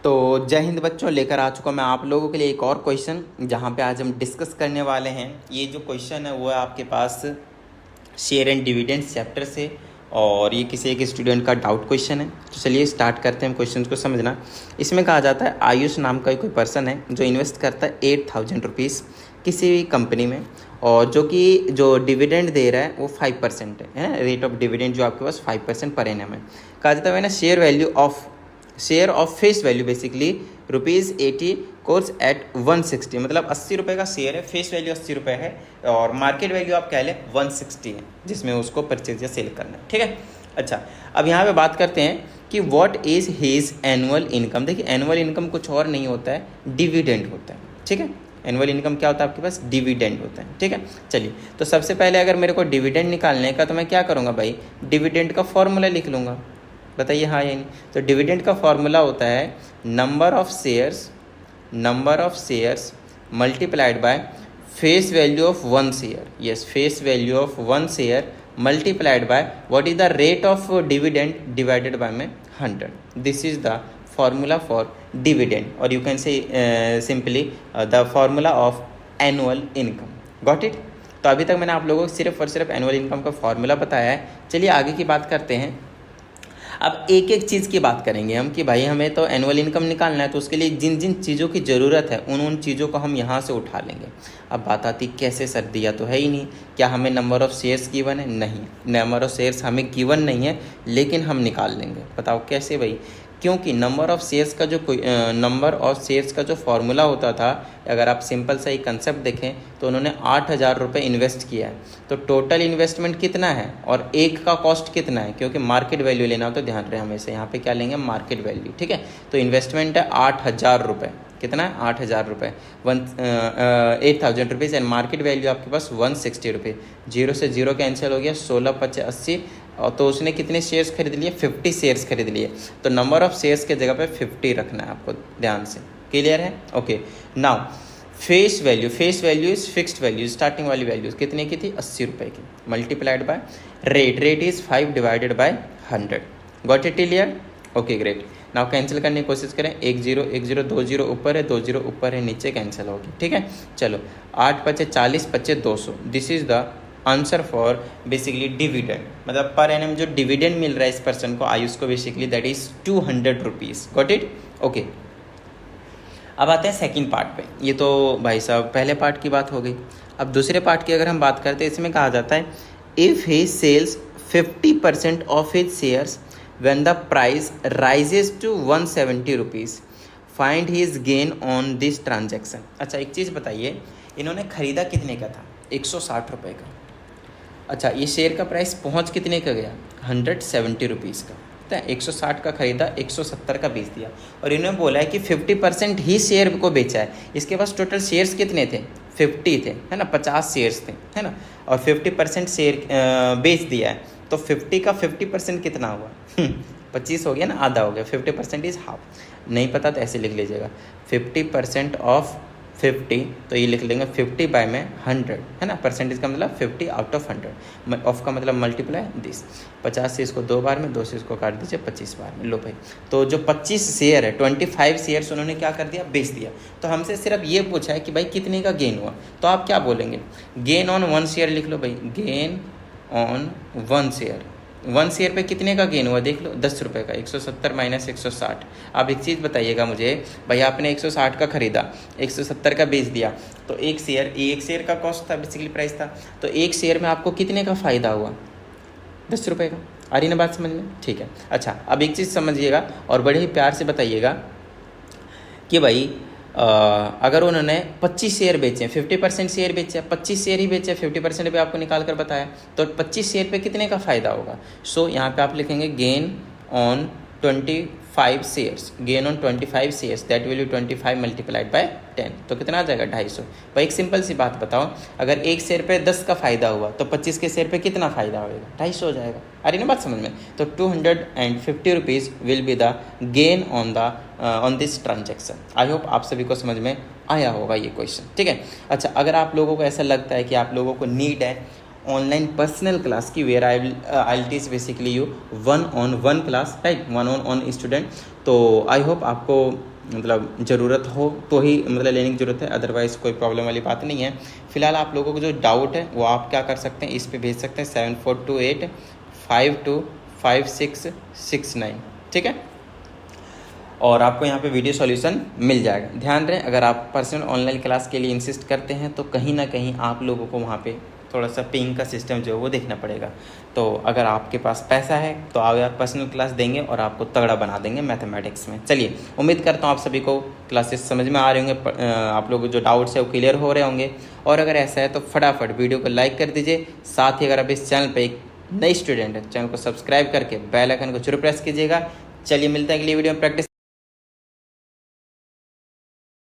तो जय हिंद बच्चों, लेकर आ चुका मैं आप लोगों के लिए एक और क्वेश्चन, जहां पे आज हम डिस्कस करने वाले हैं। ये जो क्वेश्चन है वो है आपके पास शेयर एंड डिविडेंड्स चैप्टर से, और ये किसी एक स्टूडेंट का डाउट क्वेश्चन है। तो चलिए स्टार्ट करते हैं क्वेश्चन को समझना। इसमें कहा जाता है आयुष नाम का कोई पर्सन है जो इन्वेस्ट करता है 8000 रुपीज़ किसी भी कंपनी में, और जो डिविडेंड दे रहा है वो 5% है ना। रेट ऑफ डिविडेंड जो आपके पास 5% पर एनम है। कहा जाता है ना share of face value basically ₹80 course eight 160, मतलब 80 रुपये का शेयर है, फेस वैल्यू 80 रुपये है और मार्केट वैल्यू आप कह लें 160 है, जिसमें उसको परचेज या सेल करना है। ठीक है। अच्छा, अब यहाँ पे बात करते हैं कि what is his annual income. देखिए, एनुअल इनकम कुछ और नहीं होता है, डिविडेंड होता है। ठीक है, एनुअल इनकम क्या होता है आपके पास? डिविडेंड होता है। ठीक है, चलिए तो सबसे पहले अगर मेरे को डिविडेंड निकालने का, तो मैं क्या करूँगा भाई, डिविडेंड का फॉर्मूला लिख लूँगा। बताइए हाँ या नहीं। तो डिविडेंड का फॉर्मूला होता है number of shares multiplied by face value of one share. Yes, face value of one share multiplied by what is the rate of dividend divided by में 100। This is the formula for dividend, or you can say simply the formula of annual income. Got it? तो अभी तक मैंने आप लोगों को सिर्फ और सिर्फ एनुअल इनकम का फॉर्मूला बताया है। चलिए आगे की बात करते हैं। अब एक एक चीज़ की बात करेंगे हम कि भाई हमें तो एनुअल इनकम निकालना है, तो उसके लिए जिन जिन चीज़ों की ज़रूरत है उन चीज़ों को हम यहाँ से उठा लेंगे। अब बात आती कैसे सर, दिया तो है ही नहीं। क्या हमें नंबर ऑफ़ शेयर्स गिवन है? नहीं, नंबर ऑफ़ शेयर्स हमें गिवन नहीं है, लेकिन हम निकाल लेंगे। बताओ कैसे भाई? क्योंकि नंबर ऑफ़ शेयर्स का जो फॉर्मूला होता था, अगर आप सिंपल सा ही कंसेप्ट देखें तो उन्होंने 8000 रुपये इन्वेस्ट किया है। तो टोटल इन्वेस्टमेंट कितना है और एक का कॉस्ट कितना है, क्योंकि मार्केट वैल्यू लेना हो तो ध्यान रहे हमेशा यहाँ पे क्या लेंगे, मार्केट वैल्यू। ठीक है, तो इन्वेस्टमेंट है 8000 रुपये। कितना है? 8000 रुपये, 8000 रुपीज़, एंड मार्केट वैल्यू आपके पास 160 रुपये। जीरो से जीरो कैंसिल हो गया, 16 × 80, और तो उसने कितने शेयर्स खरीद लिए? 50 शेयर्स खरीद लिए। तो नंबर ऑफ शेयर्स के जगह पे 50 रखना है आपको, ध्यान से। क्लियर है? Okay. Now face value is fixed value, starting वाली वैल्यूज कितने की थी? 80 रुपये की, multiplied by rate is 5 divided by 100। Got it? Clear? Okay, great. Now cancel करने की कोशिश करें। 1 0 2 0 ऊपर है, 2 0 ऊपर है, नीचे कैंसिल होगी। ठीक है, चलो 8 × 5 = 40, 25 200। This is the answer for basically dividend, मतलब पर एनम जो डिविडेंड मिल रहा है इस पर्सन को, आयुष को, basically that is 200 rupees. Got it? Okay. अब आते हैं सेकंड पार्ट पे। ये तो भाई साहब पहले पार्ट की बात हो गई। अब दूसरे पार्ट की अगर हम बात करते हैं, इसमें कहा जाता है if he sells 50% of his shares when the price rises to 170 rupees, find his gain on this transaction. अच्छा, एक चीज़ बताइए, इन्होंने ख़रीदा कितने का था? 160 रुपये का। अच्छा, ये शेयर का प्राइस पहुंच कितने का गया? 170 रुपीज़ का। तो 160 का ख़रीदा, 170 का बेच दिया, और इन्होंने बोला है कि 50% ही शेयर को बेचा है। इसके पास टोटल शेयर्स कितने थे? 50 थे, है ना, 50 शेयर्स थे, है ना, और 50% शेयर बेच दिया है। तो 50 का 50% कितना हुआ? 25 हो गया ना, आधा हो गया। 50% इज़ हाफ। नहीं पता तो ऐसे लिख लीजिएगा, 50% ऑफ 50, तो ये लिख लेंगे 50 बाय में 100, है ना। परसेंटेज का मतलब 50 आउट ऑफ 100, ऑफ का मतलब मल्टीप्लाई दिस। 50 से इसको 2 बार में, 2 से इसको काट दीजिए 25 बार में। लो भाई, तो जो 25 शेयर है, 25 शेयर्स उन्होंने क्या कर दिया? बेच दिया। तो हमसे सिर्फ ये पूछा है कि भाई कितने का गेन हुआ, तो आप क्या बोलेंगे? गेन ऑन 1 शेयर लिख लो भाई, गेन ऑन 1 शेयर। 1 शेयर पे कितने का गेन हुआ देख लो, 10 रुपये का। 170 - 160। अब एक चीज़ बताइएगा मुझे, भाई आपने 160 का ख़रीदा, 170 का बेच दिया, तो एक शेयर का कॉस्ट था, बेसिकली प्राइस था। तो एक शेयर में आपको कितने का फ़ायदा हुआ? 10 रुपये का। आ रही ना बात समझ में? ठीक है। अच्छा, अब एक चीज़ समझिएगा और बड़े ही प्यार से बताइएगा कि भाई अगर उन्होंने 25 शेयर बेचे, 50% शेयर बेचे, 25 शेयर ही बेचे, 50% पे आपको निकाल कर बताया, तो 25 शेयर पे कितने का फ़ायदा होगा? सो यहाँ पे आप लिखेंगे gain on 25 shares, gain on 25 shares, that will be 25 multiplied by 10। तो कितना आ जाएगा? 250। भाई एक सिंपल सी बात बताओ, अगर एक शेयर पे 10 का फ़ायदा हुआ तो 25 के शेयर पे कितना फ़ायदा होगा? 250 हो जाएगा। आ रही ना बात समझ में? तो 250 rupees will be the gain on this transaction. I hope आप सभी को समझ में आया होगा ये क्वेश्चन। ठीक है। अच्छा, अगर आप लोगों को ऐसा लगता है कि आप लोगों को नीड है ऑनलाइन पर्सनल क्लास की, where I will teach basically you 1-on-1 class, right, 1-on-1 student, तो आई होप आपको मतलब ज़रूरत हो तो ही मतलब लेने की ज़रूरत है, अदरवाइज़ कोई प्रॉब्लम वाली बात नहीं है। फिलहाल आप लोगों को जो डाउट है वो आप क्या कर सकते हैं, इस पे भेज सकते हैं 7428525669, ठीक है। और आपको यहाँ पे वीडियो सॉल्यूशन मिल जाएगा। ध्यान रहे, अगर आप पर्सनल ऑनलाइन क्लास के लिए इंसिस्ट करते हैं तो कहीं ना कहीं आप लोगों को वहाँ पे थोड़ा सा पेइंग का सिस्टम जो है वो देखना पड़ेगा। तो अगर आपके पास पैसा है तो आप यार पर्सनल क्लास देंगे और आपको तगड़ा बना देंगे मैथमेटिक्स में। चलिए, उम्मीद करता हूँ आप सभी को क्लासेस समझ में आ रहे होंगे, आप लोगों जो डाउट्स है वो क्लियर हो रहे होंगे। और अगर ऐसा है तो फटाफट वीडियो को लाइक कर दीजिए। साथ ही अगर आप इस चैनल पर एक नई स्टूडेंट है, चैनल को सब्सक्राइब करके बेल आइकन को जरूर प्रेस कीजिएगा। चलिए, मिलते हैं अगली वीडियो में प्रैक्टिस